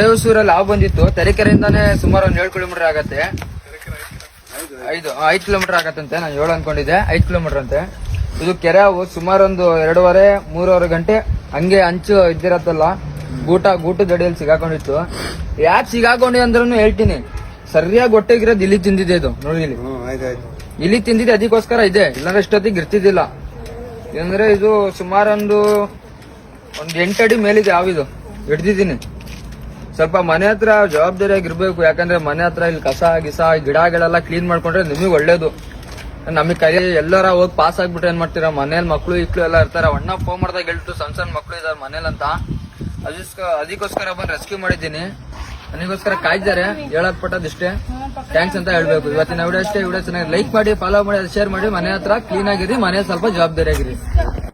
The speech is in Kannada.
ಹೊಳೆಹೊಸೂರಲ್ಲಿ ಹಾವು ಬಂದಿತ್ತು. ತರೀಕೆರೆಯಿಂದಾನೇ ಸುಮಾರು ಒಂದ್ 7 ಕಿಲೋಮೀಟರ್ ಆಗತ್ತೆ. 5 ಕಿಲೋಮೀಟರ್ ಆಗತ್ತಂತೆ. ನಾನು 7 ಅನ್ಕೊಂಡಿದ್ದೆ, 5 ಕಿಲೋಮೀಟರ್ ಅಂತೆ. ಇದು ಕೆರೆ ಹಾವು. ಸುಮಾರು ಒಂದು 2.5-3 ಗಂಟೆ ಹಂಗೆ ಅಂಚು ಇದ್ದಿರತ್ತಲ್ಲ, ಗೂಟದ ಅಡಿಯಲ್ಲಿ ಸಿಗಾಕೊಂಡಿತ್ತು. ಯಾಕೆ ಸಿಗಾಕೊಂಡಿ ಅಂದ್ರೂ ಹೇಳ್ತೀನಿ, ಸರಿಯಾಗಿ ಹೊಟ್ಟೆಗಿರೋದು ಇಲ್ಲಿ ತಿಂದಿದೆ. ಇದು ನೋಡಿ, ಇಲ್ಲಿ ತಿಂದಿದೆ, ಅದಕ್ಕೋಸ್ಕರ ಇದೆ. ಇಲ್ಲಾಂದ್ರೆ ಇಷ್ಟೊತ್ತಿಗೆ ಇರ್ತಿದ್ದಿಲ್ಲ. ಅಂದ್ರೆ ಇದು ಸುಮಾರು ಒಂದು 8 ಅಡಿ ಮೇಲಿದೆ ಹಾವಿದು. ಹಿಡ್ದಿದ್ದೀನಿ. ಸ್ವಲ್ಪ ಮನೆ ಹತ್ರ ಜವಾಬ್ದಾರಿಯಾಗಿರ್ಬೇಕು. ಯಾಕಂದ್ರೆ ಮನೆ ಹತ್ರ ಇಲ್ಲಿ ಕಸ ಗಿಡಗಳೆಲ್ಲ ಕ್ಲೀನ್ ಮಾಡ್ಕೊಂಡ್ರೆ ನಿಮಗೆ ಒಳ್ಳೇದು. ನಮಗ್ ಕೈ ಎಲ್ಲಾರ ಹೋಗಿ ಪಾಸ್ ಆಗ್ಬಿಟ್ರೆ ಏನ್ ಮಾಡ್ತೀರಾ? ಮನೇಲಿ ಮಕ್ಳು ಎಲ್ಲ ಇರ್ತಾರ. ಅಣ್ಣ ಫೋನ್ ಮಾಡ್ದಾಗ ಹೇಳ್ತು ಸಣ್ಣ ಮಕ್ಳು ಇದಾರೆ ಮನೇಲಂತ. ಅದಕ್ಕೋಸ್ಕರ ಬಂದು ರೆಸ್ಕ್ಯೂ ಮಾಡಿದ್ದೀನಿ. ನನಗೋಸ್ಕರ ಕಾಯ್ದಾರೆ. ಹೇಳಕ್ ಪಟ್ಟದಿಷ್ಟೇ, ಥ್ಯಾಂಕ್ಸ್ ಅಂತ ಹೇಳ್ಬೇಕು. ಇವತ್ತಿನ ವಿಡಿಯೋ ಅಷ್ಟೇ. ವಿಡಿಯೋ ಚೆನ್ನಾಗಿ ಲೈಕ್ ಮಾಡಿ, ಫಾಲೋ ಮಾಡಿ, ಶೇರ್ ಮಾಡಿ. ಮನೆ ಹತ್ರ ಕ್ಲೀನ್ ಆಗಿರಿ, ಮನೆ ಸ್ವಲ್ಪ ಜವಾಬ್ದಾರಿ ಆಗಿರಿ.